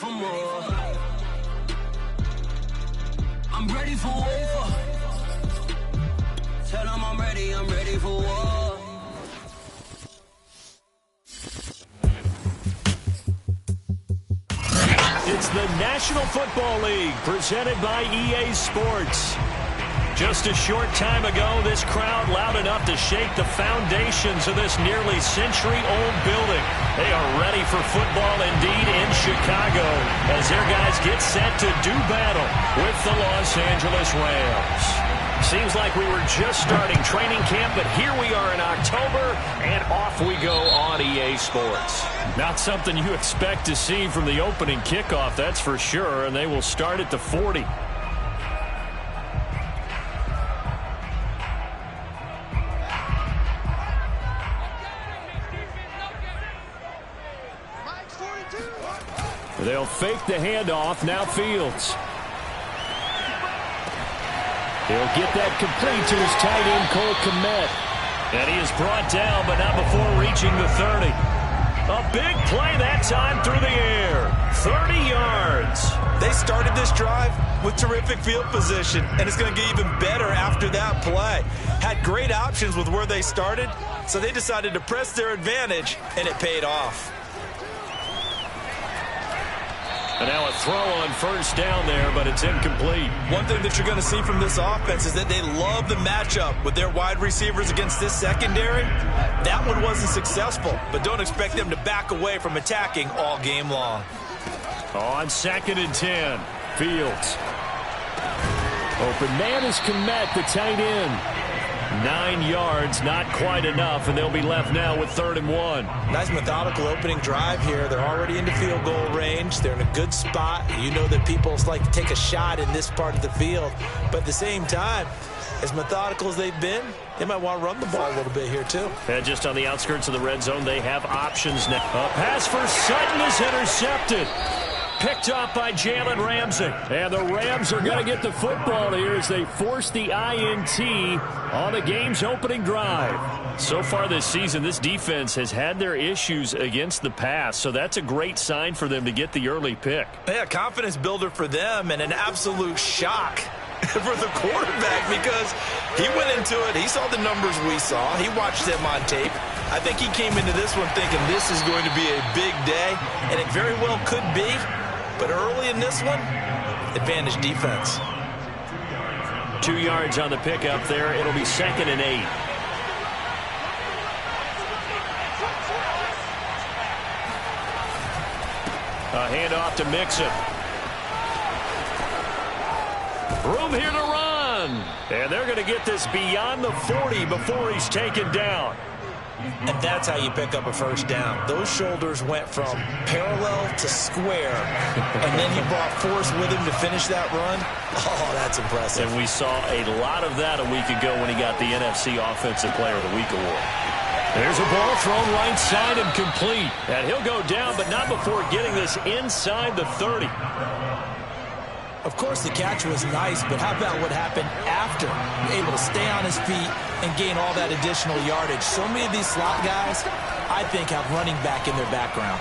for more. I'm ready for war. Tell them I'm ready for war. It's the National Football League presented by EA Sports. Just a short time ago, this crowd loud enough to shake the foundations of this nearly century-old building. They are ready for football indeed in Chicago as their guys get set to do battle with the Los Angeles Rams. Seems like we were just starting training camp, but here we are in October, and off we go on EA Sports. Not something you expect to see from the opening kickoff, that's for sure, and they will start at the 40. They'll fake the handoff, now Fields. He'll get that complete to his tight end, Cole Kmet. And he is brought down, but not before reaching the 30. A big play that time through the air. 30 yards. They started this drive with terrific field position, and it's going to get even better after that play. Had great options with where they started, so they decided to press their advantage, and it paid off. And now a throw on first down there, but it's incomplete. One thing that you're going to see from this offense is that they love the matchup with their wide receivers against this secondary. That one wasn't successful, but don't expect them to back away from attacking all game long. On 2nd and 10, Fields. Open man is Kmet, the tight end. 9 yards, not quite enough, and they'll be left now with 3rd and 1. Nice methodical opening drive here. They're already into field goal range. They're in a good spot. You know that people like to take a shot in this part of the field. But at the same time, as methodical as they've been, they might want to run the ball a little bit here too. And just on the outskirts of the red zone, they have options now. A pass for Sutton is intercepted. Picked off by Jalen Ramsey. And the Rams are going to get the football here as they force the INT on the game's opening drive. So far this season, this defense has had their issues against the pass, so that's a great sign for them to get the early pick. Yeah, confidence builder for them and an absolute shock for the quarterback because he went into it. He saw the numbers we saw. He watched them on tape. I think he came into this one thinking this is going to be a big day, and it very well could be. But early in this one, advantage defense. 2 yards on the pickup there. It'll be 2nd and 8. A handoff to Mixon. Room here to run. And they're going to get this beyond the 40 before he's taken down. And that's how you pick up a first down. Those shoulders went from parallel to square, and then he brought force with him to finish that run. Oh, that's impressive. And we saw a lot of that a week ago when he got the NFC Offensive Player of the Week award. There's a ball thrown right side and complete. And he'll go down, but not before getting this inside the 30. Of course, the catch was nice, but how about what happened after? Able to stay on his feet and gain all that additional yardage. So many of these slot guys, I think, have running back in their background.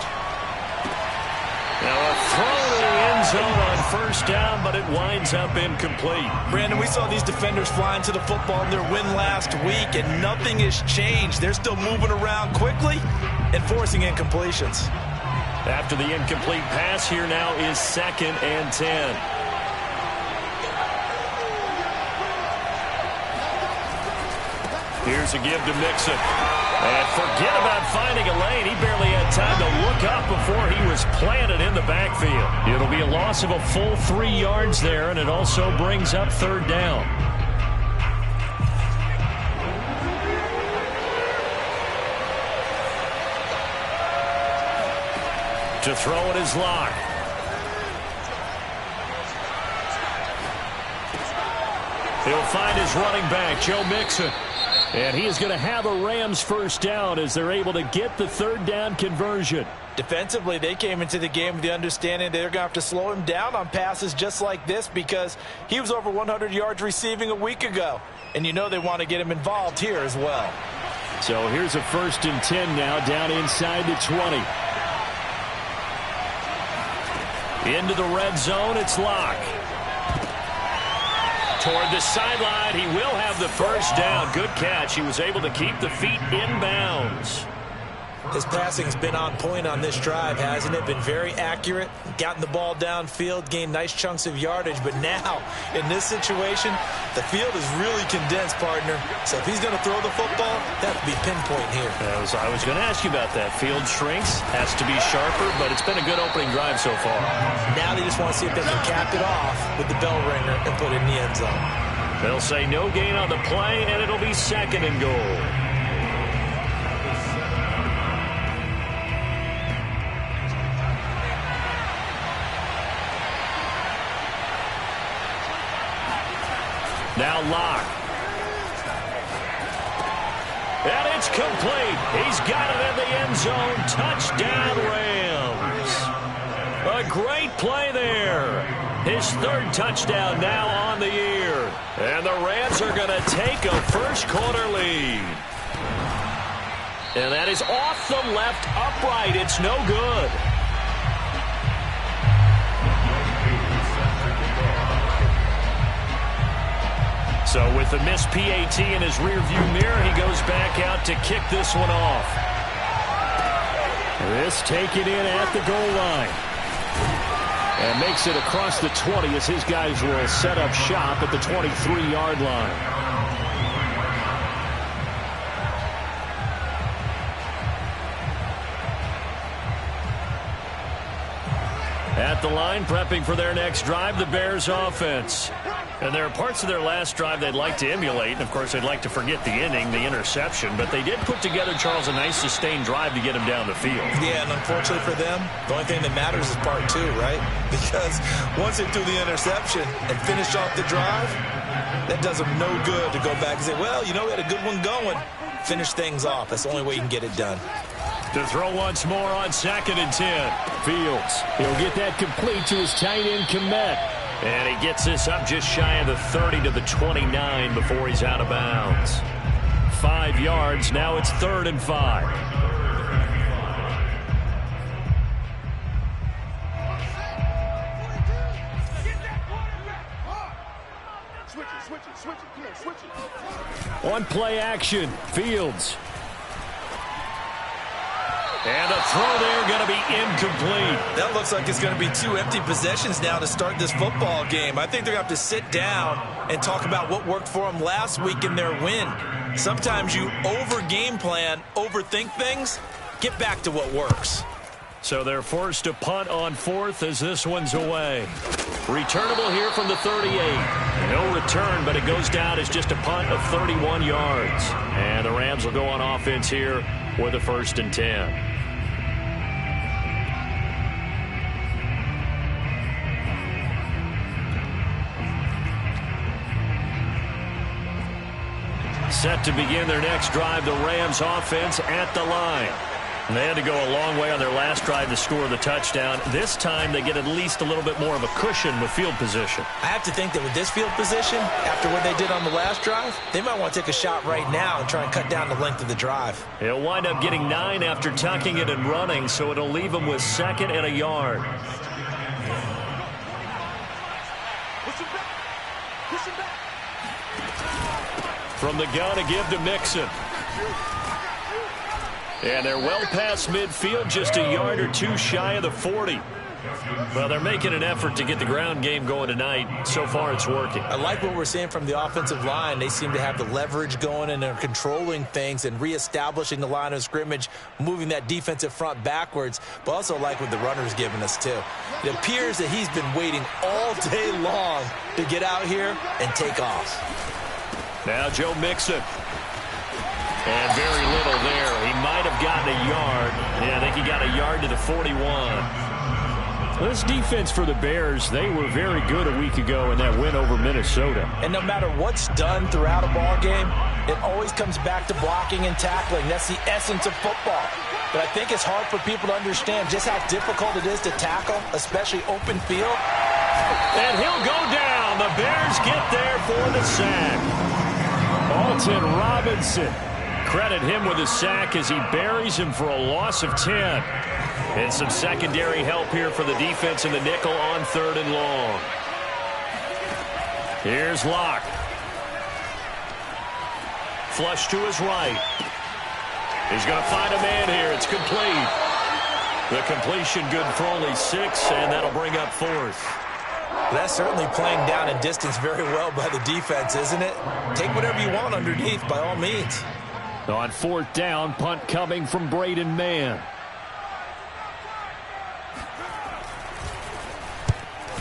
Now a throw to the end zone on first down, but it winds up incomplete. Brandon, we saw these defenders flying to the football in their win last week, and nothing has changed. They're still moving around quickly and forcing incompletions. After the incomplete pass, here now is 2nd and 10. Here's a give to Mixon. And forget about finding a lane. He barely had time to look up before he was planted in the backfield. It'll be a loss of a full 3 yards there, and it also brings up 3rd down. To throw it is Locke. He'll find his running back, Joe Mixon. And he is going to have a Rams first down as they're able to get the 3rd down conversion. Defensively, they came into the game with the understanding they're going to have to slow him down on passes just like this because he was over 100 yards receiving a week ago. And you know they want to get him involved here as well. So here's a 1st and 10 now down inside the 20. Into the red zone, it's Locke. Toward the sideline, he will have the first down. Good catch. He was able to keep the feet in bounds. His passing's been on point on this drive, hasn't it? Been very accurate, gotten the ball downfield, gained nice chunks of yardage. But now, in this situation, the field is really condensed, partner. So if he's going to throw the football, that would be pinpoint here. I was going to ask you about that. Field shrinks, has to be sharper, but it's been a good opening drive so far. Now they just want to see if they can cap it off with the bell ringer and put it in the end zone. They'll say no gain on the play, and it'll be 2nd and goal. Now Locke. And it's complete. He's got it in the end zone. Touchdown, Rams. A great play there. His 3rd touchdown now on the year. And the Rams are going to take a first-quarter lead. And that is off the left upright. It's no good. So with the missed PAT in his rearview mirror, he goes back out to kick this one off. This taken in at the goal line. And makes it across the 20 as his guys will set up shop at the 23-yard line. At the line, prepping for their next drive, the Bears offense. And there are parts of their last drive they'd like to emulate. And, of course, they'd like to forget the inning, the interception. But they did put together, Charles, a nice sustained drive to get him down the field. Yeah, and unfortunately for them, the only thing that matters is part 2, right? Because once they threw the interception and finished off the drive, that does them no good to go back and say, well, you know, we had a good one going. Finish things off. That's the only way you can get it done. To throw once more on 2nd and 10. Fields. He'll get that complete to his tight end, Kmet. And he gets this up just shy of the 30 to the 29 before he's out of bounds. 5 yards. Now it's 3rd and 5. On play action, Fields. And a throw there going to be incomplete. That looks like it's going to be 2 empty possessions now to start this football game. I think they're going to have to sit down and talk about what worked for them last week in their win. Sometimes you over-game plan, overthink things. Get back to what works. So they're forced to punt on 4th as this one's away. Returnable here from the 38. No return, but it goes down as just a punt of 31 yards. And the Rams will go on offense here with a 1st and 10. Set to begin their next drive, the Rams offense at the line. And they had to go a long way on their last drive to score the touchdown. This time they get at least a little bit more of a cushion with field position. I have to think that with this field position, after what they did on the last drive, they might want to take a shot right now and try and cut down the length of the drive. He'll wind up getting 9 after tucking it and running, so it'll leave him with 2nd and a yard. From the gun, a give to Mixon. And they're well past midfield, just a yard or 2 shy of the 40. Well, they're making an effort to get the ground game going tonight. So far, it's working. I like what we're seeing from the offensive line. They seem to have the leverage going, and they're controlling things and reestablishing the line of scrimmage, moving that defensive front backwards, but also like what the runner's giving us, too. It appears that he's been waiting all day long to get out here and take off. Now Joe Mixon. And very little there. He might have gotten a yard. Yeah, I think he got a yard to the 41. This defense for the Bears, they were very good a week ago in that win over Minnesota. And no matter what's done throughout a ball game, it always comes back to blocking and tackling. That's the essence of football. But I think it's hard for people to understand just how difficult it is to tackle, especially open field. And he'll go down. The Bears get there for the sack. Alton Robinson credit him with a sack as he buries him for a loss of 10. And some secondary help here for the defense in the nickel on 3rd and long. Here's Locke. Flush to his right. He's going to find a man here. It's complete. The completion good for only 6, and that'll bring up 4th. That's certainly playing down and distance very well by the defense, isn't it? Take whatever you want underneath by all means. On 4th down, punt coming from Braden Mann.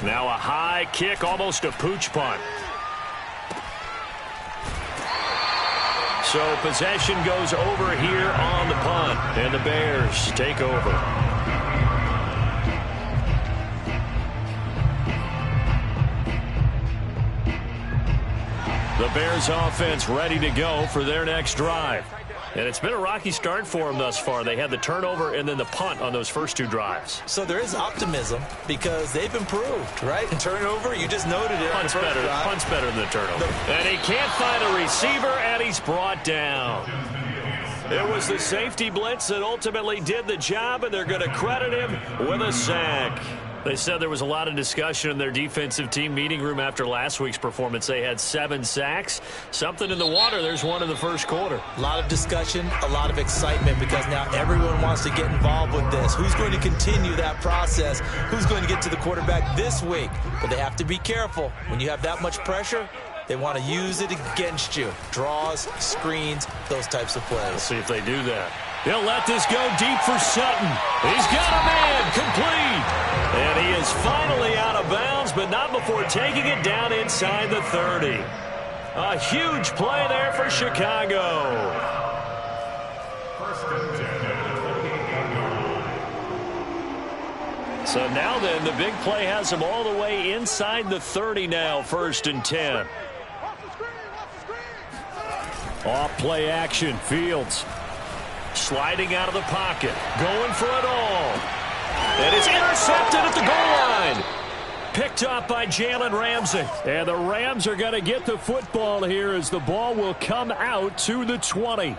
Now a high kick, almost a pooch punt. So possession goes over here on the punt, and the Bears take over. The Bears offense ready to go for their next drive. And it's been a rocky start for them thus far. They had the turnover and then the punt on those first 2 drives. So there is optimism because they've improved, right? And turnover, you just noted it. Punt's better than the turnover. And he can't find a receiver, and he's brought down. It was the safety blitz that ultimately did the job, and they're going to credit him with a sack. They said there was a lot of discussion in their defensive team meeting room after last week's performance. They had 7 sacks. Something in the water. There's one in the first quarter. A lot of discussion, a lot of excitement because now everyone wants to get involved with this. Who's going to continue that process? Who's going to get to the quarterback this week? But they have to be careful. When you have that much pressure, they want to use it against you. Draws, screens, those types of plays. We'll see if they do that. He'll let this go deep for Sutton. He's got a man complete. And he is finally out of bounds, but not before taking it down inside the 30. A huge play there for Chicago. So now then, the big play has him all the way inside the 30 now, 1st and 10. Off play action, Fields. Sliding out of the pocket, going for it all. And it's intercepted at the goal line. Picked up by Jalen Ramsey. And the Rams are going to get the football here as the ball will come out to the 20.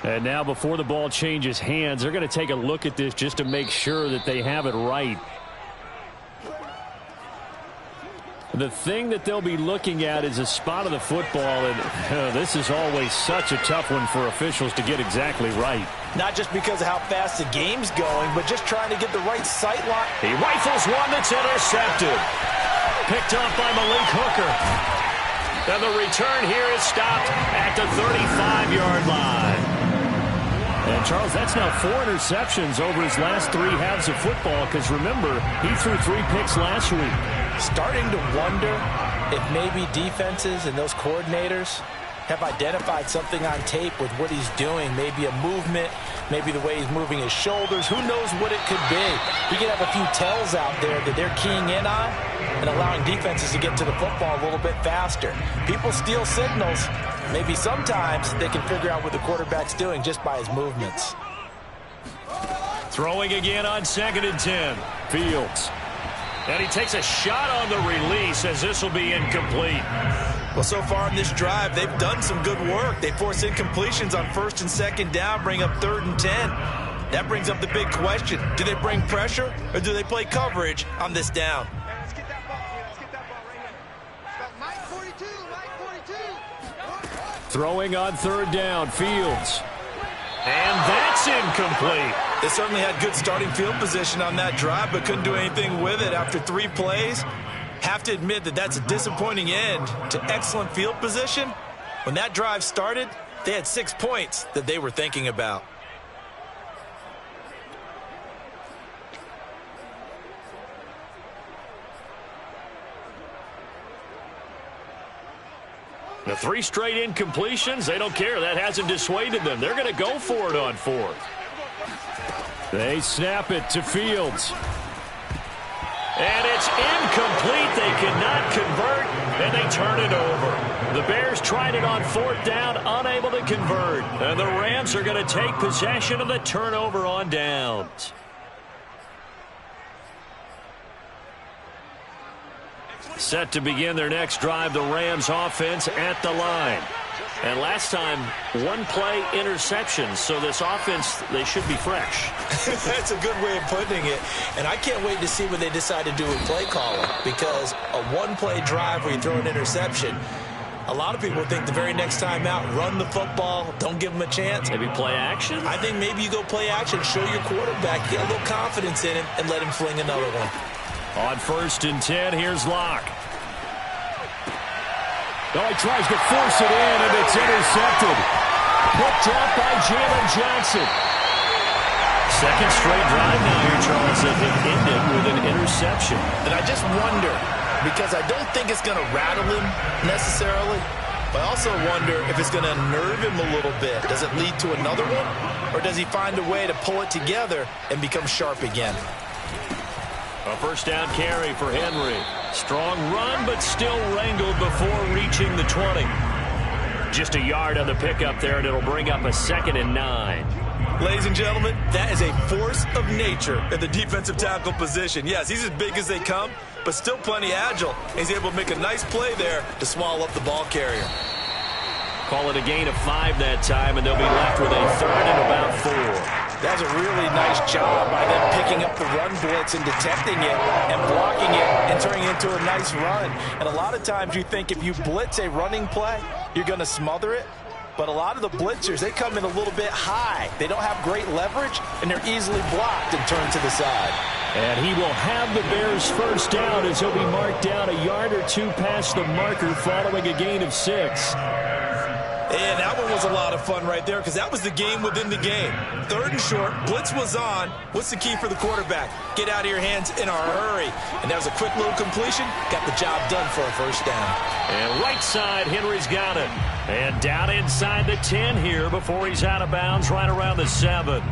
And now before the ball changes hands, they're going to take a look at this just to make sure that they have it right. The thing that they'll be looking at is a spot of the football, and this is always such a tough one for officials to get exactly right. Not just because of how fast the game's going, but just trying to get the right sight line. He rifles one that's intercepted. Picked up by Malik Hooker. And the return here is stopped at the 35-yard line. And, Charles, that's now 4 interceptions over his last 3 halves of football because, remember, he threw 3 picks last week. Starting to wonder if maybe defenses and those coordinators have identified something on tape with what he's doing. Maybe a movement, maybe the way he's moving his shoulders. Who knows what it could be? He could have a few tells out there that they're keying in on and allowing defenses to get to the football a little bit faster. People steal signals. Maybe sometimes they can figure out what the quarterback's doing just by his movements. Throwing again on 2nd and 10. Fields. And he takes a shot on the release as this will be incomplete. Well, so far in this drive, they've done some good work. They force incompletions on 1st and 2nd down, bring up 3rd and 10. That brings up the big question. Do they bring pressure or do they play coverage on this down? Let's get that ball here. Let's get that ball right here. Mike 42, Mike 42. Throwing on 3rd down, Fields. And that's incomplete. They certainly had good starting field position on that drive, but couldn't do anything with it after 3 plays. Have to admit that that's a disappointing end to excellent field position. When that drive started, they had 6 points that they were thinking about. The 3 straight incompletions, they don't care. That hasn't dissuaded them. They're going to go for it on 4th. They snap it to Fields. And it's incomplete. They cannot convert, and they turn it over. The Bears tried it on 4th down, unable to convert. And the Rams are going to take possession of the turnover on downs. Set to begin their next drive, the Rams offense at the line. And last time, one play interception. So this offense, they should be fresh. That's a good way of putting it. And I can't wait to see what they decide to do with play calling, because a one-play drive where you throw an interception, a lot of people think the very next time out, run the football, don't give them a chance. Maybe play action? I think maybe you go play action, show your quarterback, get a little confidence in him, and let him fling another one. On 1st and 10, here's Locke. Oh, he tries to force it in, and it's intercepted. Picked up by Jalen Johnson. Second straight drive now here, Charles, that it ended with an interception. And I just wonder, because I don't think it's going to rattle him necessarily, but I also wonder if it's going to unnerve him a little bit. Does it lead to another one, or does he find a way to pull it together and become sharp again? A first down carry for Henry. Strong run, but still wrangled before reaching the 20. Just a yard on the pickup there, and it'll bring up a 2nd and 9. Ladies and gentlemen, that is a force of nature at the defensive tackle position. Yes, he's as big as they come, but still plenty agile. He's able to make a nice play there to swallow up the ball carrier. Call it a gain of 5 that time, and they'll be left with a 3rd and about 4. That's a really nice job by them picking up the run blitz and detecting it and blocking it and turning it into a nice run. And a lot of times you think if you blitz a running play, you're going to smother it. But a lot of the blitzers, they come in a little bit high. They don't have great leverage, and they're easily blocked and turned to the side. And he will have the Bears first down as he'll be marked down a yard or 2 past the marker following a gain of 6. And that one was a lot of fun right there, because that was the game within the game. 3rd and short, blitz was on. What's the key for the quarterback? Get out of your hands in a hurry. And that was a quick little completion. Got the job done for a first down. And right side, Henry's got it. And down inside the 10 here before he's out of bounds right around the 7.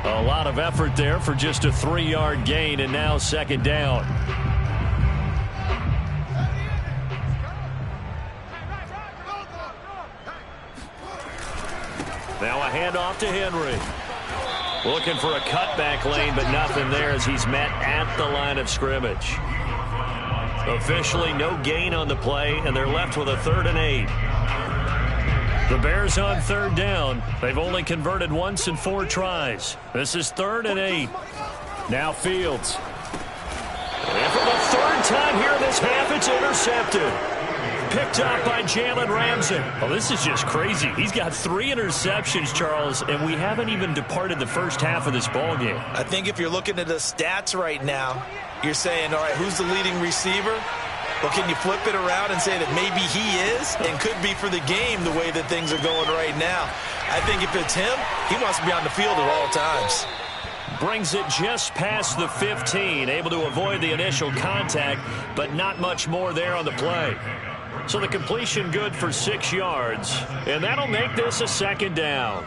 A lot of effort there for just a 3-yard gain, and now 2nd down. Now a handoff to Henry. Looking for a cutback lane, but nothing there as he's met at the line of scrimmage. Officially no gain on the play, and they're left with a 3rd and 8. The Bears on 3rd down. They've only converted once in 4 tries. This is 3rd and 8. Now Fields. And for the 3rd time here in this half, it's intercepted. Picked up by Jalen Ramsey. Well, this is just crazy. He's got 3 interceptions, Charles, and we haven't even departed the first half of this ballgame. I think if you're looking at the stats right now, you're saying, all right, who's the leading receiver? Well, can you flip it around and say that maybe he is and could be for the game the way that things are going right now? I think if it's him, he wants to be on the field at all times. Brings it just past the 15, able to avoid the initial contact, but not much more there on the play. So the completion good for 6 yards, and that'll make this a 2nd down.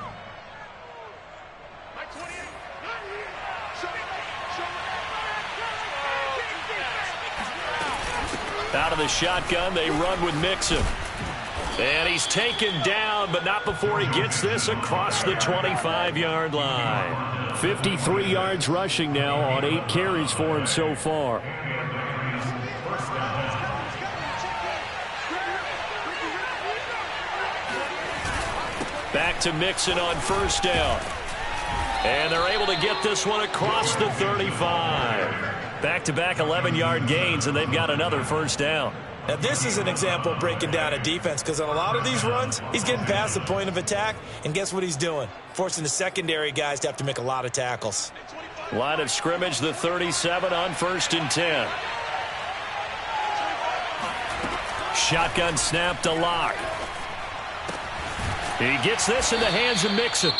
Out of the shotgun, they run with Mixon. And he's taken down, but not before he gets this across the 25-yard line. 53 yards rushing now on 8 carries for him so far. Back to Mixon on 1st down. And they're able to get this one across the 35. Back-to-back 11-yard gains, and they've got another 1st down. Now, this is an example of breaking down a defense, because on a lot of these runs, he's getting past the point of attack, and guess what he's doing? Forcing the secondary guys to have to make a lot of tackles. Line of scrimmage, the 37 on 1st and 10. Shotgun snap to Locke. He gets this in the hands of Mixon.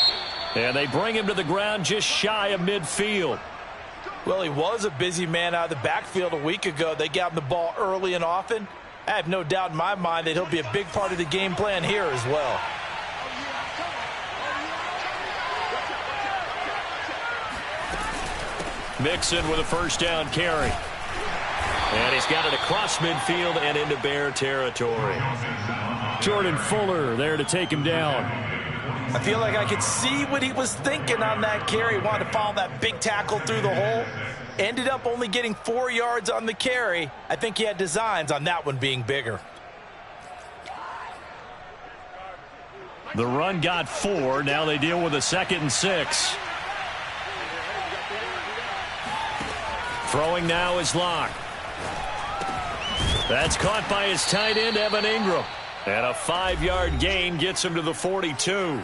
And they bring him to the ground just shy of midfield. Well, he was a busy man out of the backfield a week ago. They got him the ball early and often. I have no doubt in my mind that he'll be a big part of the game plan here as well. Mixon with a 1st down carry. And he's got it across midfield and into Bear territory. Jordan Fuller there to take him down. I feel like I could see what he was thinking on that carry. Wanted to follow that big tackle through the hole. Ended up only getting 4 yards on the carry. I think he had designs on that one being bigger. The run got 4. Now they deal with a 2nd and 6. Throwing now is Locke. That's caught by his tight end, Evan Ingram. And a 5-yard gain gets him to the 42.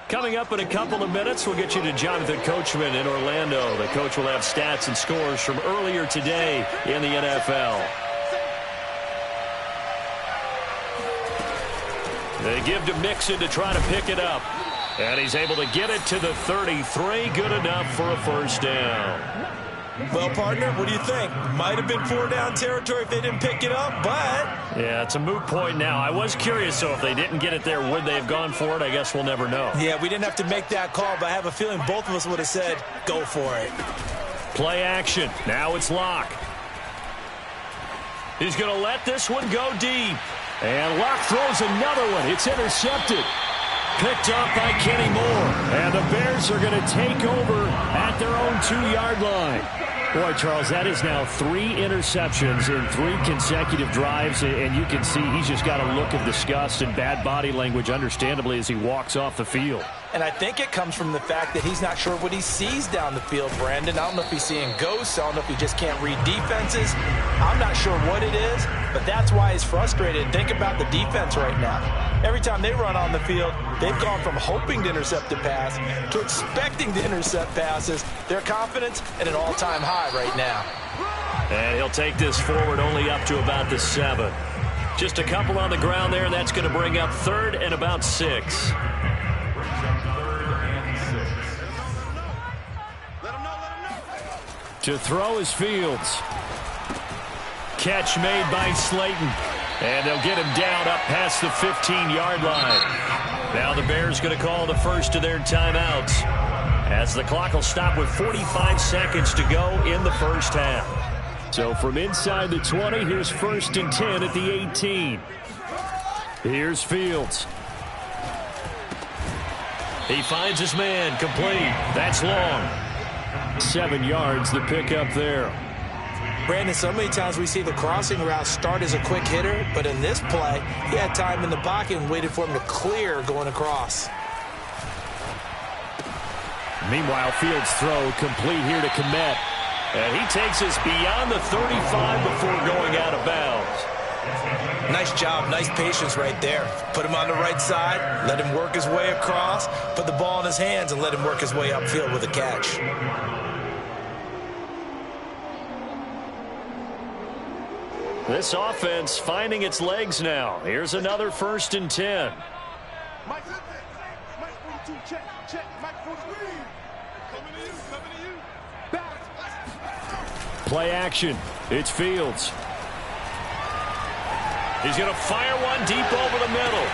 Coming up in a couple of minutes, we'll get you to Jonathan Coachman in Orlando. The coach will have stats and scores from earlier today in the NFL. They give to Mixon to try to pick it up. And he's able to get it to the 33. Good enough for a first down. Well, partner, what do you think? Might have been 4-down territory if they didn't pick it up, but... Yeah, it's a moot point now. I was curious, so if they didn't get it there, would they have gone for it? I guess we'll never know. Yeah, we didn't have to make that call, but I have a feeling both of us would have said, go for it. Play action. Now it's Locke. He's going to let this one go deep. And Locke throws another one. It's intercepted. Picked up by Kenny Moore. And the Bears are going to take over at their own 2-yard line. Boy, Charles, that is now 3 interceptions in 3 consecutive drives, and you can see he's just got a look of disgust and bad body language, understandably, as he walks off the field. And I think it comes from the fact that he's not sure what he sees down the field, Brandon. I don't know if he's seeing ghosts. I don't know if he just can't read defenses. I'm not sure what it is, but that's why he's frustrated. Think about the defense right now. Every time they run on the field, they've gone from hoping to intercept a pass to expecting to intercept passes. Their confidence at an all-time high right now. And he'll take this forward only up to about the 7. Just a couple on the ground there, and that's going to bring up 3rd and about 6. To throw is Fields. Catch made by Slayton. And they'll get him down up past the 15-yard line. Now the Bears going to call the first of their timeouts, as the clock will stop with 45 seconds to go in the first half. So from inside the 20, here's 1st and 10 at the 18. Here's Fields. He finds his man, complete. That's long. 7 yards, the pickup there. Brandon, so many times we see the crossing route start as a quick hitter, but in this play, he had time in the pocket and waited for him to clear going across. Meanwhile, Fields' throw complete here to Kmet. And he takes us beyond the 35 before going out of bounds. Nice job, nice patience right there. Put him on the right side, let him work his way across, put the ball in his hands, and let him work his way upfield with a catch. This offense finding its legs now. Here's another 1st and 10. Mike 42, check. Mike 43. Coming to you. Back. Play action. It's Fields. He's going to fire one deep over the middle.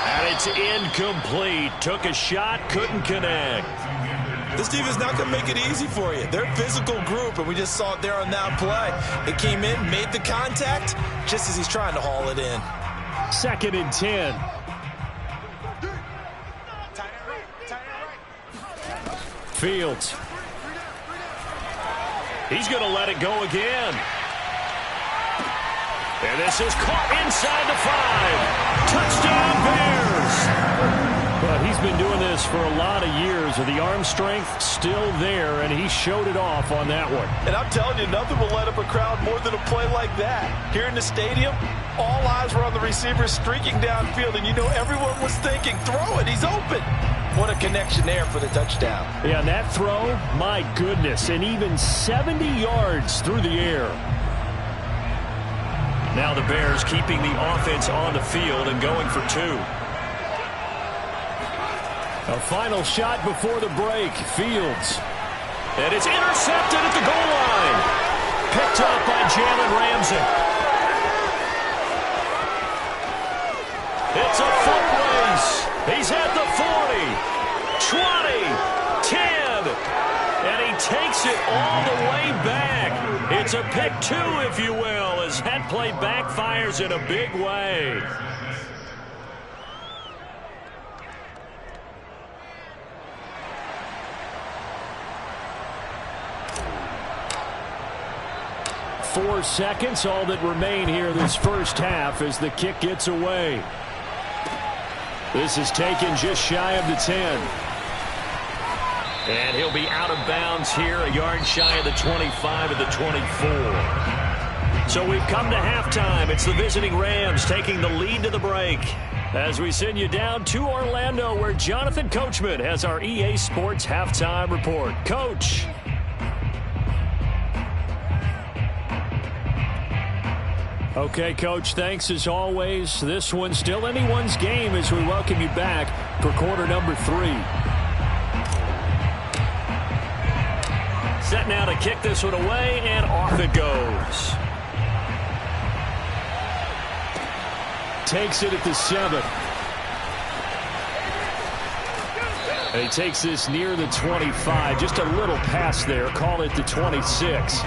And it's incomplete. Took a shot, couldn't connect. This team is not going to make it easy for you. They're a physical group, and we just saw it there on that play. It came in, made the contact, just as he's trying to haul it in. 2nd and 10. Fields. He's going to let it go again. And this is caught inside the 5. Touchdown, Bears. But he's been doing this for a lot of years with the arm strength still there, and he showed it off on that one. And I'm telling you, nothing will light up a crowd more than a play like that. Here in the stadium, all eyes were on the receiver streaking downfield, and you know everyone was thinking, throw it, he's open. What a connection there for the touchdown. Yeah, and that throw, my goodness, and even 70 yards through the air. Now the Bears keeping the offense on the field and going for 2. A final shot before the break. Fields. And it's intercepted at the goal line. Picked up by Jalen Ramsey. It's a foot race. He's at the 40, 20, 10. And he takes it all the way back. It's a pick 2, if you will, as that play backfires in a big way. 4 seconds, all that remain here this first half as the kick gets away. This is taken just shy of the 10. And he'll be out of bounds here, a yard shy of the 25 at the 24. So we've come to halftime. It's the visiting Rams taking the lead to the break. As we send you down to Orlando, where Jonathan Coachman has our EA Sports halftime report. Coach. Okay, Coach, thanks as always. This one's still anyone's game as we welcome you back for quarter number 3. Set now to kick this one away, and off it goes. Takes it at the 7. And he takes this near the 25. Just a little pass there. Call it the 26.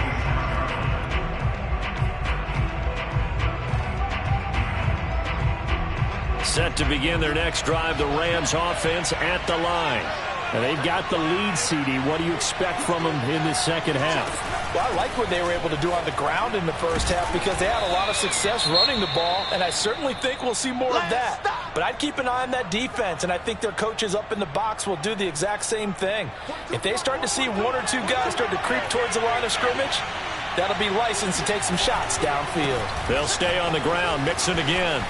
Set to begin their next drive, the Rams offense at the line. And they've got the lead, CD. What do you expect from them in the second half? Well, I like what they were able to do on the ground in the first half because they had a lot of success running the ball, and I certainly think we'll see more of that. But I'd keep an eye on that defense, and I think their coaches up in the box will do the exact same thing. If they start to see 1 or 2 guys start to creep towards the line of scrimmage, that'll be licensed to take some shots downfield. They'll stay on the ground, Mixon again.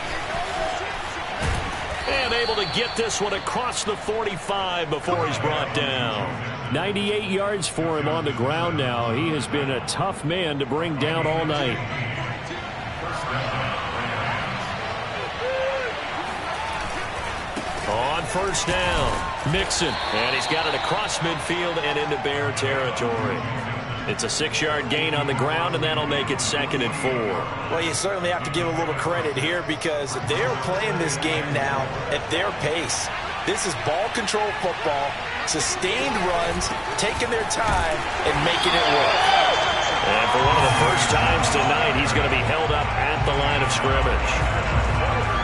And able to get this one across the 45 before he's brought down. 98 yards for him on the ground now. He has been a tough man to bring down all night. On first down, Mixon. And he's got it across midfield and into Bear territory. It's a 6-yard gain on the ground, and that'll make it 2nd and 4. Well, you certainly have to give a little credit here because they're playing this game now at their pace. This is ball control football, sustained runs, taking their time, and making it work. And for one of the first times tonight, he's going to be held up at the line of scrimmage.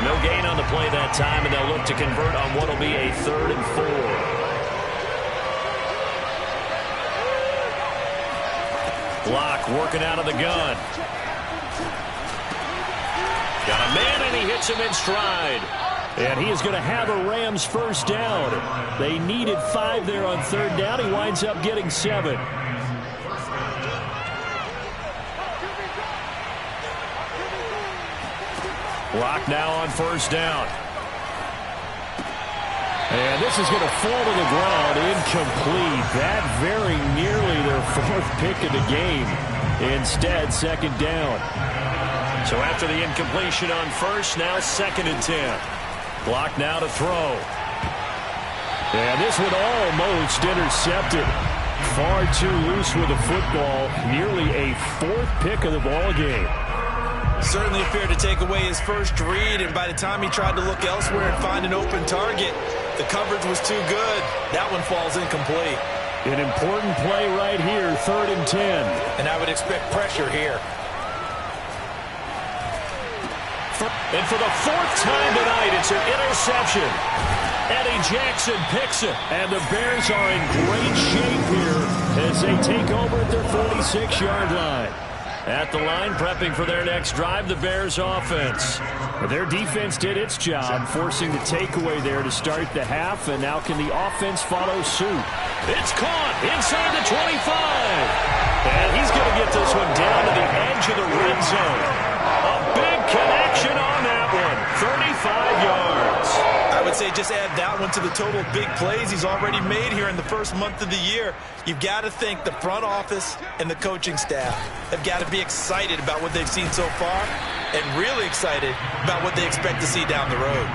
No gain on the play that time, and they'll look to convert on what will be a 3rd and 4. Block working out of the gun. Got a man, and he hits him in stride. And he is going to have a Rams first down. They needed 5 there on 3rd down. He winds up getting 7. Block now on first down. And this is going to fall to the ground, incomplete. That very nearly their 4th pick of the game. Instead, 2nd down. So after the incompletion on first, now 2nd and 10. Block now to throw. And this one almost intercepted. Far too loose with the football. Nearly a 4th pick of the ball game. Certainly appeared to take away his first read, and by the time he tried to look elsewhere and find an open target, the coverage was too good. That one falls incomplete. An important play right here, 3rd and 10. And I would expect pressure here. And for the 4th time tonight, it's an interception. Eddie Jackson picks it. And the Bears are in great shape here as they take over at their 46-yard line. At the line, prepping for their next drive, the Bears offense. Their defense did its job, forcing the takeaway there to start the half, and now can the offense follow suit? It's caught inside the 25. And he's going to get this one down to the edge of the red zone. A big connection on that one, 35 yards. I would say just add that one to the total big plays he's already made here in the first month of the year. You've got to think the front office and the coaching staff have got to be excited about what they've seen so far and really excited about what they expect to see down the road.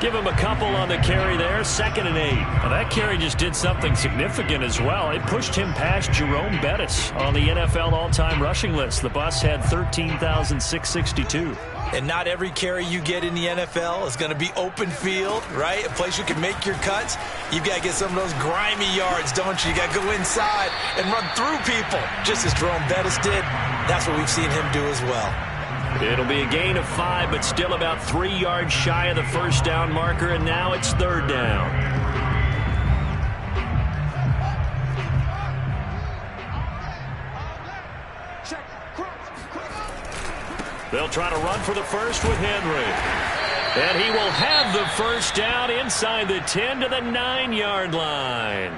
Give him a couple on the carry there, 2nd and 8. Well, that carry just did something significant as well. It pushed him past Jerome Bettis on the NFL all-time rushing list. The bus had 13,662. And not every carry you get in the NFL is going to be open field, right? A place you can make your cuts. You've got to get some of those grimy yards, don't you? You got to go inside and run through people, just as Jerome Bettis did. That's what we've seen him do as well. It'll be a gain of 5, but still about 3 yards shy of the first down marker, and now it's 3rd down. Check, cross. They'll try to run for the first with Henry. And he will have the first down inside the 10 to the 9-yard line.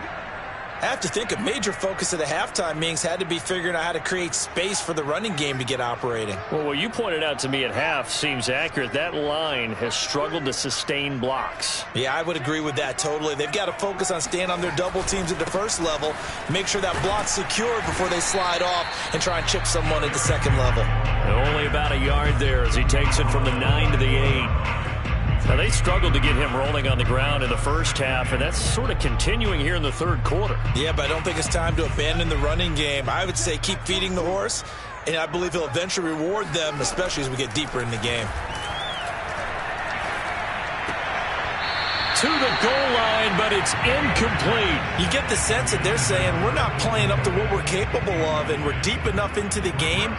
I have to think a major focus of the halftime meetings had to be figuring out how to create space for the running game to get operating. Well, what you pointed out to me at half seems accurate. That line has struggled to sustain blocks. Yeah, I would agree with that totally. They've got to focus on staying on their double teams at the first level, make sure that block's secured before they slide off and try and chip someone at the second level. Only about a yard there as he takes it from the 9 to the 8. Now, they struggled to get him rolling on the ground in the first half, and that's sort of continuing here in the third quarter. Yeah, but I don't think it's time to abandon the running game. I would say keep feeding the horse, and I believe he'll eventually reward them, especially as we get deeper in the game. To the goal line, but it's incomplete. You get the sense that they're saying we're not playing up to what we're capable of, and we're deep enough into the game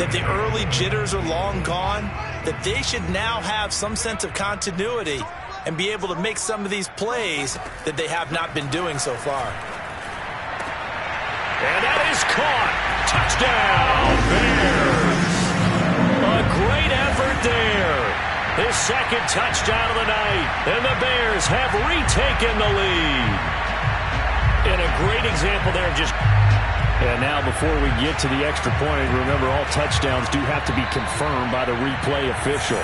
that the early jitters are long gone, that they should now have some sense of continuity and be able to make some of these plays that they have not been doing so far. And that is caught. Touchdown, Bears. A great effort there. His second touchdown of the night, and the Bears have retaken the lead. And a great example there of just... And now before we get to the extra point, remember all touchdowns do have to be confirmed by the replay official.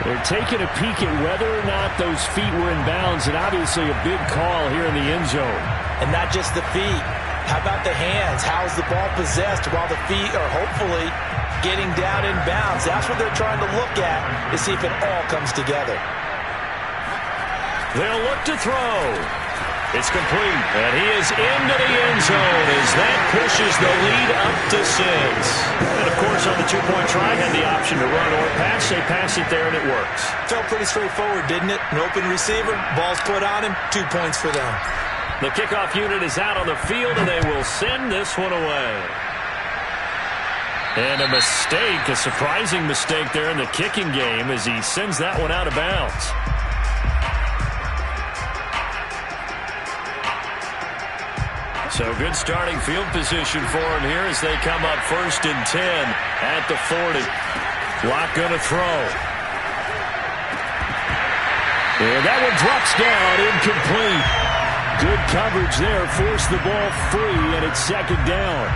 They're taking a peek at whether or not those feet were in bounds, and obviously a big call here in the end zone. And not just the feet. How about the hands? How's the ball possessed while the feet are hopefully getting down in bounds? That's what they're trying to look at to see if it all comes together. They'll look to throw. It's complete, and he is into the end zone as that pushes the lead up to 6. And, of course, on the two-point try, had the option to run or pass. They pass it there, and it works. Felt pretty straightforward, didn't it? An open receiver, ball's put on him, 2 points for them. The kickoff unit is out on the field, and they will send this one away. And a mistake, a surprising mistake there in the kicking game as he sends that one out of bounds. So good starting field position for him here as they come up 1st and 10 at the 40. Locke going to throw. And that one drops down, incomplete. Good coverage there, forced the ball free, and it's 2nd down.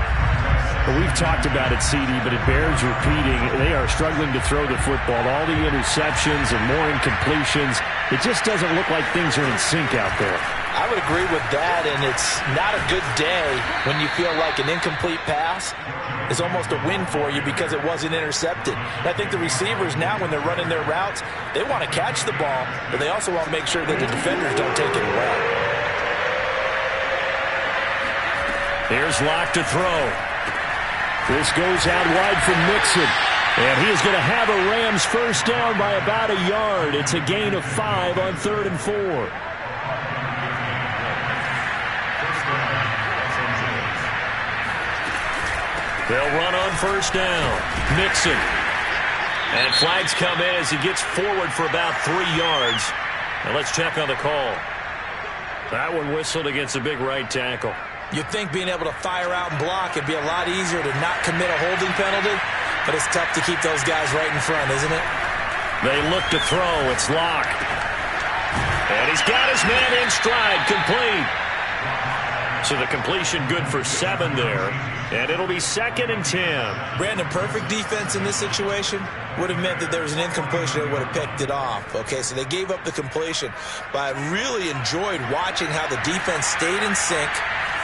Well, we've talked about it, CD, but it bears repeating. They are struggling to throw the football. All the interceptions and more incompletions. It just doesn't look like things are in sync out there. I would agree with that, and it's not a good day when you feel like an incomplete pass is almost a win for you because it wasn't intercepted. And I think the receivers now, when they're running their routes, they want to catch the ball, but they also want to make sure that the defenders don't take it away. Here's Locke to throw. This goes out wide from Mixon. And he is going to have a Rams first down by about a yard. It's a gain of 5 on 3rd and 4. They'll run on first down. Mixon. And flags come in as he gets forward for about 3 yards. Now let's check on the call. That one whistled against a big right tackle. You'd think being able to fire out and block would be a lot easier to not commit a holding penalty, but it's tough to keep those guys right in front, isn't it? They look to throw. It's Locke. And he's got his man in stride, complete. So the completion good for 7 there. And it'll be 2nd and 10. Brandon, perfect defense in this situation would have meant that there was an incompletion that would have picked it off. Okay, so they gave up the completion. But I really enjoyed watching how the defense stayed in sync,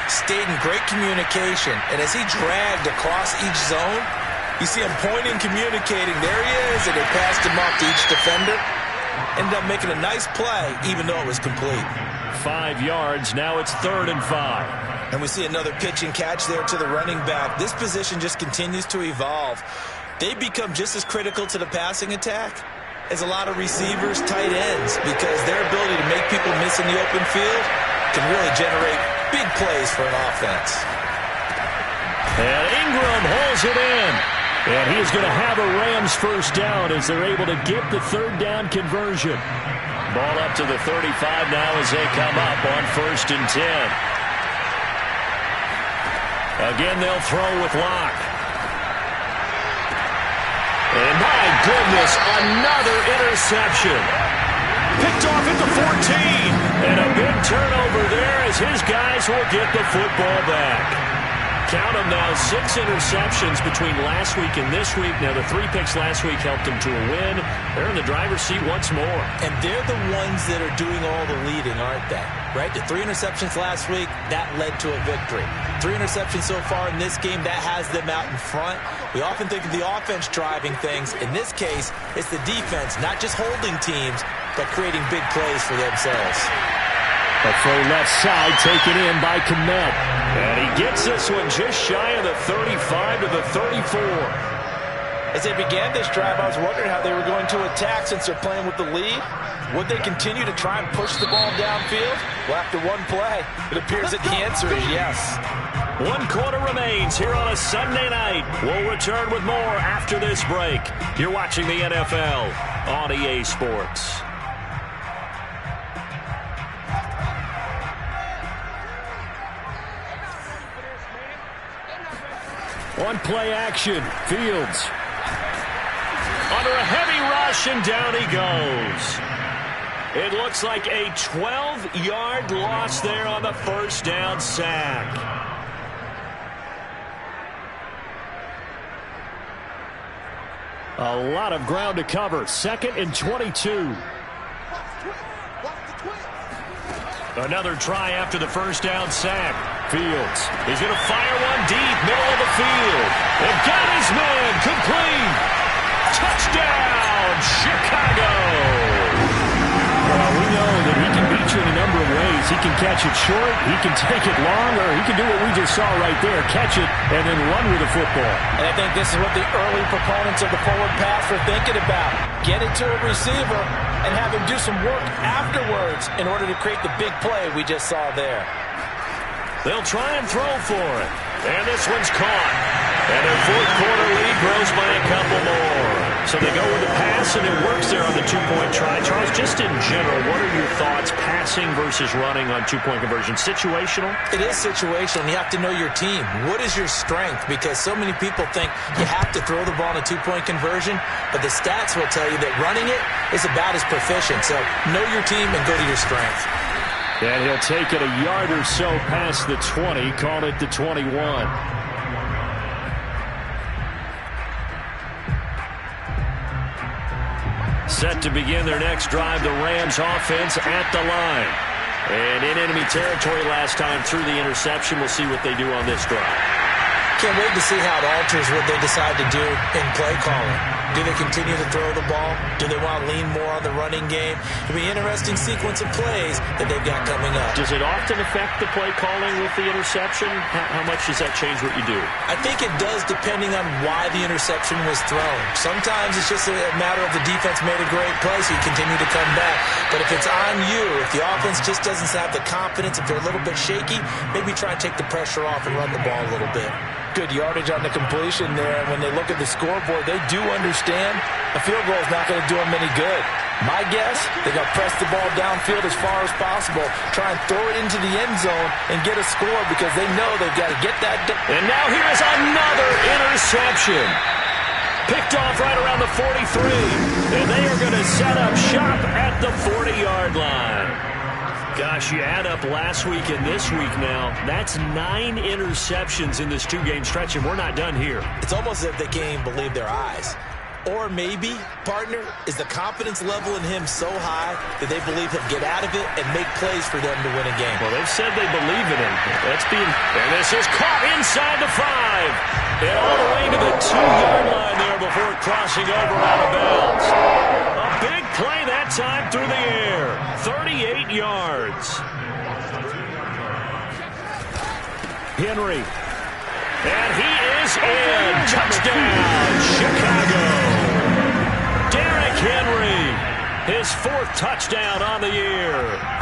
stayed in great communication. And as he dragged across each zone, you see him pointing, communicating. There he is, and they passed him off to each defender. Ended up making a nice play, even though it was complete. 5 yards. Now it's 3rd and 5. And we see another pitch and catch there to the running back. This position just continues to evolve. They become just as critical to the passing attack as a lot of receivers, tight ends, because their ability to make people miss in the open field can really generate big plays for an offense. And Ingram holds it in. And he's going to have a Rams first down as they're able to get the 3rd down conversion. Ball up to the 35 now as they come up on 1st and 10. Again, they'll throw with Locke. And my goodness, another interception. Picked off at the 14. And a big turnover there as his guys will get the football back. Count them now, 6 interceptions between last week and this week. Now, the 3 picks last week helped them to a win. They're in the driver's seat once more. And they're the ones that are doing all the leading, aren't they? Right? The 3 interceptions last week, that led to a victory. 3 interceptions so far in this game, that has them out in front. We often think of the offense driving things. In this case, it's the defense, not just holding teams, but creating big plays for themselves. A throw left side taken in by Kmet. And he gets this one just shy of the 35 to the 34. As they began this drive, I was wondering how they were going to attack since they're playing with the lead. Would they continue to try and push the ball downfield? Well, after one play, it appears that the answer is yes. 1 quarter remains here on a Sunday night. We'll return with more after this break. You're watching the NFL on EA Sports. One play action. Fields under a heavy rush, and down he goes. It looks like a 12-yard loss there on the first down sack. A lot of ground to cover. 2nd and 22. Another try after the first down sack. Fields. He's going to fire one deep, middle of the field. And got his man. Complete. Touchdown, Chicago. Well, we know that he can beat you in a number of ways. He can catch it short, he can take it long, or he can do what we just saw right there, catch it and then run with the football. And I think this is what the early proponents of the forward pass were thinking about. Get it to a receiver and have him do some work afterwards in order to create the big play we just saw there. They'll try and throw for it. And this one's caught. And their 4th quarter lead grows by a couple more. So they go with the pass, and it works there on the 2-point try. Charles, just in general, what are your thoughts passing versus running on 2-point conversion? Situational? It is situational. You have to know your team. What is your strength? Because so many people think you have to throw the ball in a 2-point conversion, but the stats will tell you that running it is about as proficient. So know your team and go to your strength. And he'll take it a yard or so past the 20, call it the 21. Set to begin their next drive, the Rams offense at the line. And in enemy territory last time through the interception. We'll see what they do on this drive. Can't wait to see how it alters what they decide to do in play calling. Do they continue to throw the ball? Do they want to lean more on the running game? It'll be an interesting sequence of plays that they've got coming up. Does it often affect the play calling with the interception? How much does that change what you do? I think it does depending on why the interception was thrown. Sometimes it's just a matter of the defense made a great play, so you continue to come back. But if it's on you, if the offense just doesn't have the confidence, if they're a little bit shaky, maybe try and take the pressure off and run the ball a little bit. Good yardage on the completion there. And when they look at the scoreboard, they do understand a field goal is not going to do them any good. My guess, they're going to press the ball downfield as far as possible, try and throw it into the end zone and get a score because they know they've got to get that done. And now here is another interception. Picked off right around the 43. And they are going to set up shop at the 40-yard line. Gosh, you add up last week and this week now. That's 9 interceptions in this 2-game stretch, and we're not done here. It's almost as if they can't even believe their eyes. Or maybe, partner, is the confidence level in him so high that they believe he'll get out of it and make plays for them to win a game. Well, they've said they believe in him. And this is caught inside the 5. And all the way to the 2-yard line there before crossing over out of bounds. A big play that time through the air. 38 yards. Henry. And he is in. Touchdown, Chicago. Derrick Henry, his 4th touchdown on the year.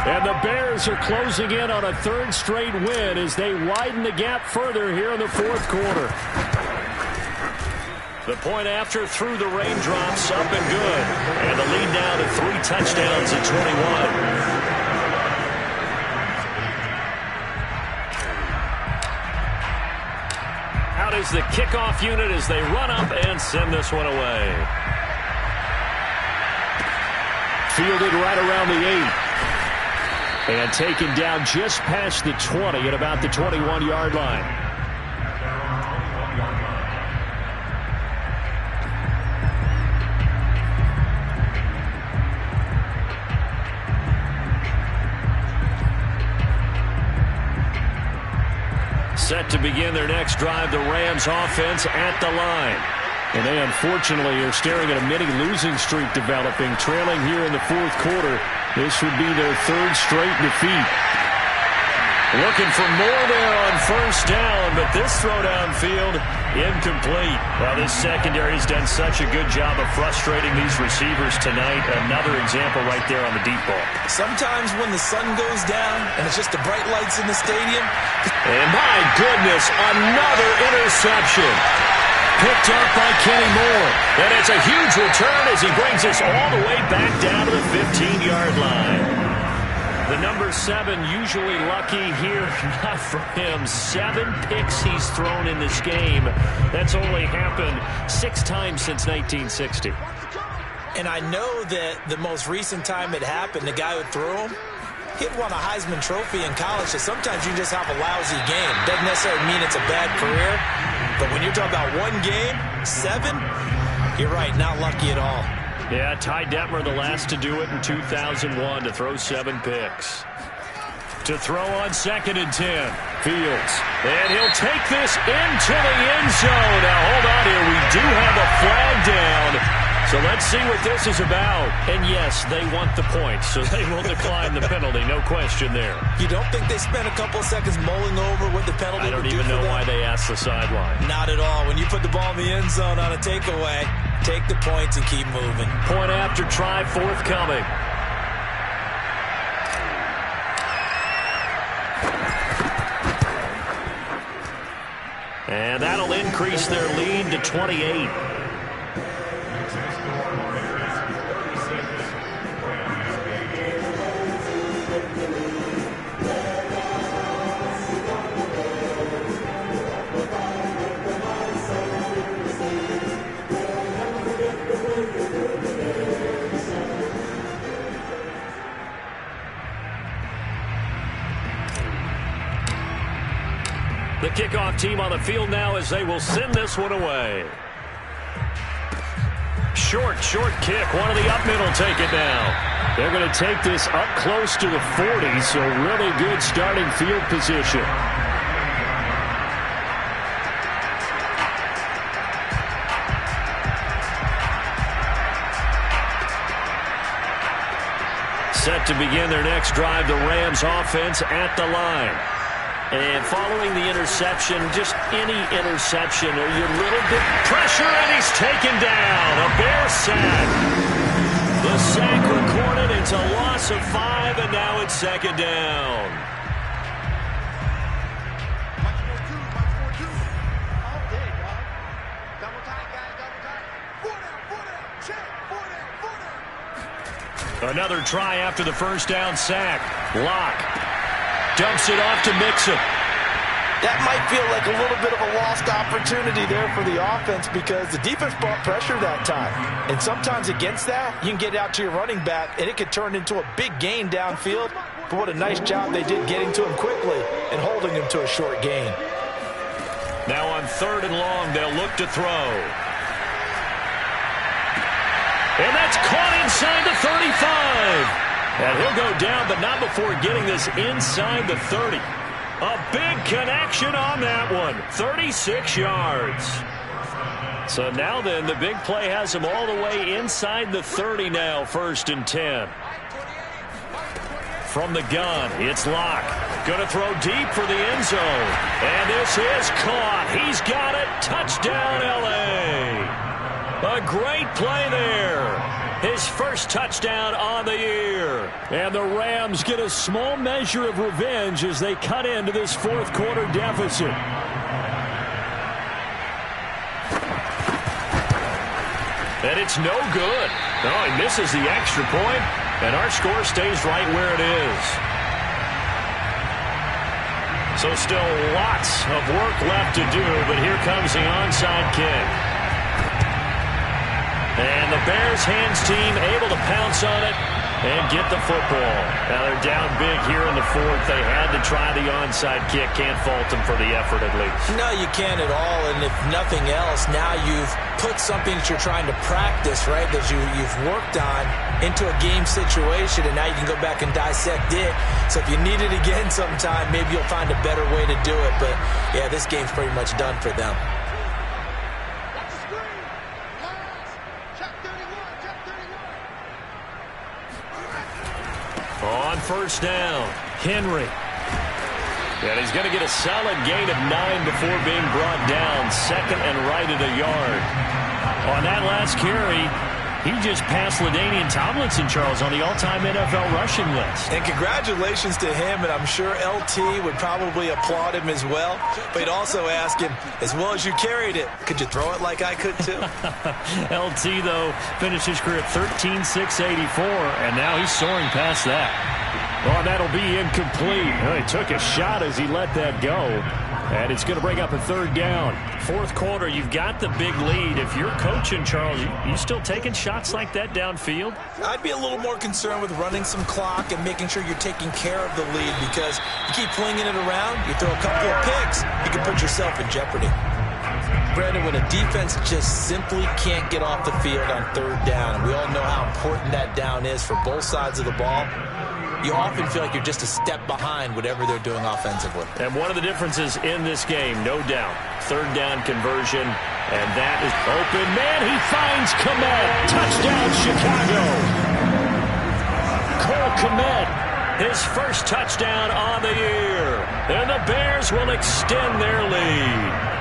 And the Bears are closing in on a 3rd straight win as they widen the gap further here in the 4th quarter. The point after through the raindrops, up and good. And the lead down to 3 touchdowns at 21. Out is the kickoff unit as they run up and send this one away. Fielded right around the 8. And taken down just past the 20 at about the 21-yard line. Set to begin their next drive, the Rams offense at the line. And they unfortunately are staring at a mini losing streak developing, trailing here in the fourth quarter. This would be their third straight defeat. Looking for more there on first down, but this throw downfield incomplete. Well, this secondary has done such a good job of frustrating these receivers tonight. Another example right there on the deep ball. Sometimes when the sun goes down and it's just the bright lights in the stadium. And my goodness, another interception. Picked up by Kenny Moore. And it's a huge return as he brings us all the way back down to the 15-yard line. The number 7 usually lucky here, not for him. 7 picks he's thrown in this game. That's only happened 6 times since 1960. And I know that the most recent time it happened, the guy who threw him, he'd won a Heisman Trophy in college, so sometimes you just have a lousy game. Doesn't necessarily mean it's a bad career, but when you're talking about one game, 7, you're right, not lucky at all. Yeah, Ty Detmer the last to do it in 2001 to throw 7 picks. To throw on 2nd and 10. Fields. And he'll take this into the end zone. Now, hold on here. We do have a flag down. So let's see what this is about. And yes, they want the points, so they will decline the penalty. No question there. You don't think they spent a couple of seconds mulling over what the penalty would do for them? I don't even know why they asked the sideline. Not at all. When you put the ball in the end zone on a takeaway, take the points and keep moving. Point after try forthcoming. And that'll increase their lead to 28. The kickoff team on the field now as they will send this one away. Short kick. One of the up middle take it down. They're going to take this up close to the 40, so really good starting field position. Set to begin their next drive, the Rams offense at the line. And following the interception, just any interception, or your little bit pressure, and he's taken down. A Bear sack. The sack recorded. It's a loss of 5, and now it's 2nd down. Much more two. All day, dog. Double time, guys, double time. 4 down, check. 4 down. Another try after the first down sack. Locke dumps it off to Mixon. That might feel like a little bit of a lost opportunity there for the offense because the defense brought pressure that time. And sometimes against that, you can get out to your running back, and it could turn into a big gain downfield. But what a nice job they did getting to him quickly and holding him to a short gain. Now on 3rd and long, they'll look to throw. And that's caught inside the 35. And he'll go down, but not before getting this inside the 30. A big connection on that one. 36 yards. So now then, the big play has him all the way inside the 30 now, 1st and 10. From the gun, it's Locke. Going to throw deep for the end zone. And this is caught. He's got it. Touchdown, L.A. A great play there. His first touchdown on the year. And the Rams get a small measure of revenge as they cut into this 4th quarter deficit. And it's no good. Oh, he misses the extra point, and our score stays right where it is. So still lots of work left to do, but here comes the onside kick. And the Bears hands team able to pounce on it and get the football. Now they're down big here in the fourth. They had to try the onside kick. Can't fault them for the effort at least. No, you can't at all. And if nothing else, now you've put something that you're trying to practice, right, that you've worked on into a game situation, and now you can go back and dissect it. So if you need it again sometime, maybe you'll find a better way to do it. But, yeah, this game's pretty much done for them. Watch the screen. Lines. Check 31. Check 31. On first down, Henry. And he's going to get a solid gain of 9 before being brought down. Second and right at a yard. On that last carry, he just passed LaDainian Tomlinson, Charles, on the all-time NFL rushing list. And congratulations to him, and I'm sure LT would probably applaud him as well. But he'd also ask him, as well as you carried it, could you throw it like I could too? LT, though, finished his career at 13,684, and now he's soaring past that. Well, that'll be incomplete. Well, he took a shot as he let that go. And it's going to bring up a third down. Fourth quarter, you've got the big lead. If you're coaching, Charles, you still taking shots like that downfield? I'd be a little more concerned with running some clock and making sure you're taking care of the lead, because you keep flinging it around, you throw a couple of picks, you can put yourself in jeopardy. Brandon, when a defense just simply can't get off the field on third down, and we all know how important that down is for both sides of the ball, you often feel like you're just a step behind whatever they're doing offensively. And one of the differences in this game, no doubt, third down conversion, and that is open. Man, he finds Kmet. Touchdown, Chicago. Cole Kmet, his first touchdown on the year. And the Bears will extend their lead.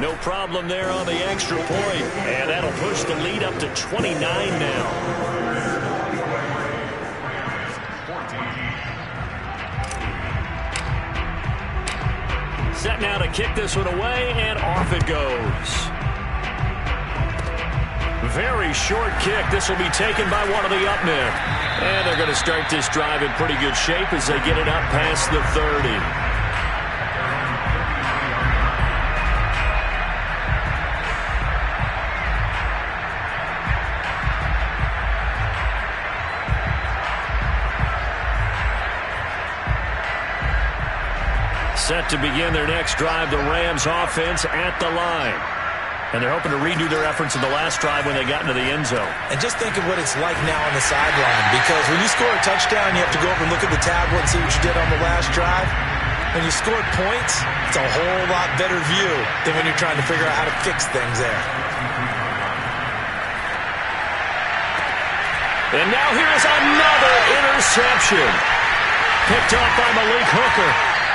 No problem there on the extra point. And that'll push the lead up to 29 now. Set now to kick this one away, and off it goes. Very short kick. This will be taken by one of the up men. And they're going to start this drive in pretty good shape as they get it up past the 30. Set to begin their next drive, the Rams offense at the line. And they're hoping to redo their efforts in the last drive when they got into the end zone. And just think of what it's like now on the sideline, because when you score a touchdown, you have to go over and look at the tablet and see what you did on the last drive. When you scored points, it's a whole lot better view than when you're trying to figure out how to fix things there. And now here's another interception. Picked off by Malik Hooker.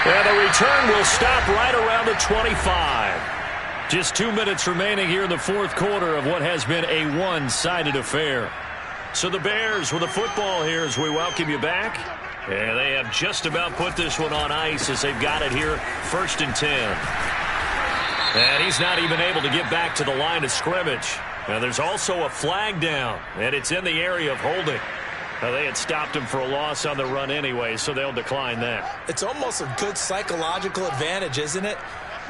And the return will stop right around the 25. Just 2 minutes remaining here in the fourth quarter of what has been a one-sided affair. So the Bears with the football here as we welcome you back. And they have just about put this one on ice as they've got it here, 1st and 10. And he's not even able to get back to the line of scrimmage. Now there's also a flag down, and it's in the area of holding. Now, they had stopped him for a loss on the run anyway, so they'll decline that. It's almost a good psychological advantage, isn't it?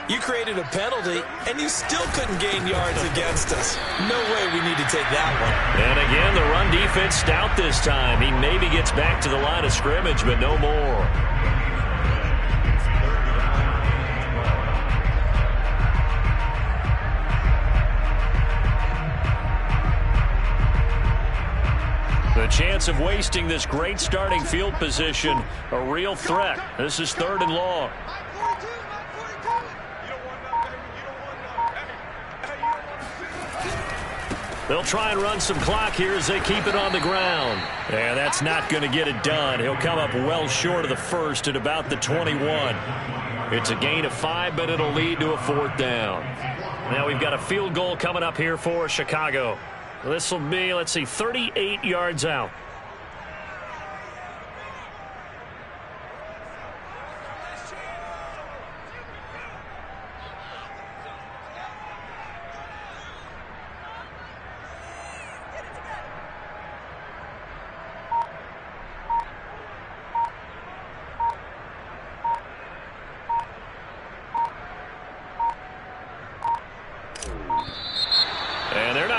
You created a penalty, and you still couldn't gain yards against us. No way we need to take that one. And again, the run defense stout this time. He maybe gets back to the line of scrimmage, but no more. The chance of wasting this great starting field position, a real threat. This is 3rd and long. They'll try and run some clock here as they keep it on the ground. And that's not going to get it done. He'll come up well short of the first at about the 21. It's a gain of 5, but it'll lead to a 4th down. Now we've got a field goal coming up here for Chicago. This will be, let's see, 38 yards out.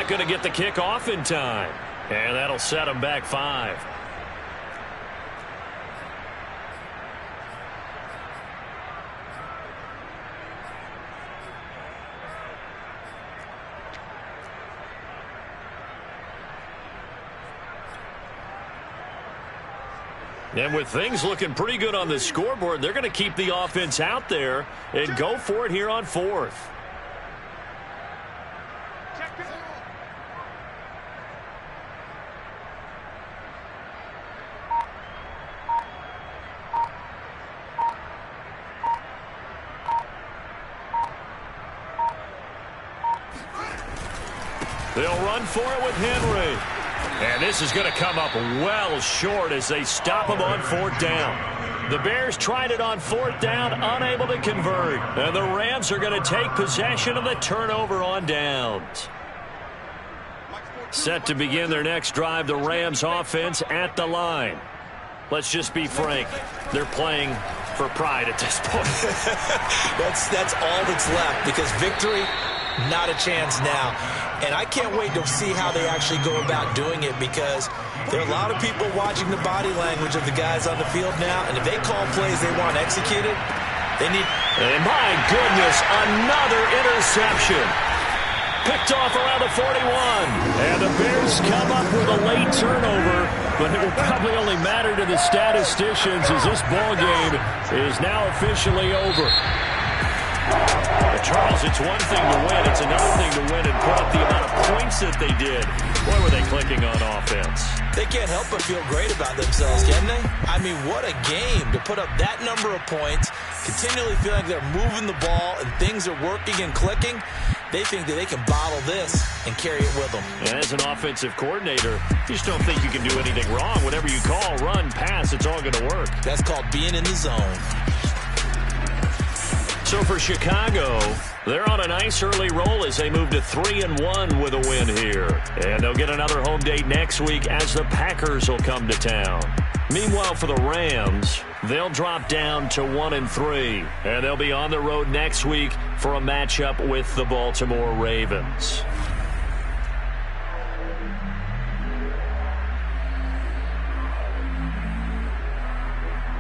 not going to get the kick off in time. And that'll set them back 5. And with things looking pretty good on the scoreboard, they're going to keep the offense out there and go for it here on 4th. They'll run for it with Henry. And this is going to come up well short as they stop him on 4th down. The Bears tried it on 4th down, unable to convert. And the Rams are going to take possession of the turnover on downs. Set to begin their next drive, the Rams offense at the line. Let's just be frank. They're playing for pride at this point. That's all that's left, because victory, not a chance now. And I can't wait to see how they actually go about doing it, because there are a lot of people watching the body language of the guys on the field now, and if they call plays they want executed, they need... And my goodness, another interception. Picked off around the 41. And the Bears come up with a late turnover, but it will probably only matter to the statisticians as this ball game is now officially over. But Charles, it's one thing to win. It's another thing to win and put up the amount of points that they did. Boy, were they clicking on offense. They can't help but feel great about themselves, can they? I mean, what a game to put up that number of points, continually feeling like they're moving the ball and things are working and clicking. They think that they can bottle this and carry it with them. And as an offensive coordinator, you just don't think you can do anything wrong. Whatever you call, run, pass, it's all going to work. That's called being in the zone. So for Chicago, they're on a nice early roll as they move to 3-1 with a win here. And they'll get another home date next week as the Packers will come to town. Meanwhile, for the Rams, they'll drop down to 1-3. And they'll be on the road next week for a matchup with the Baltimore Ravens.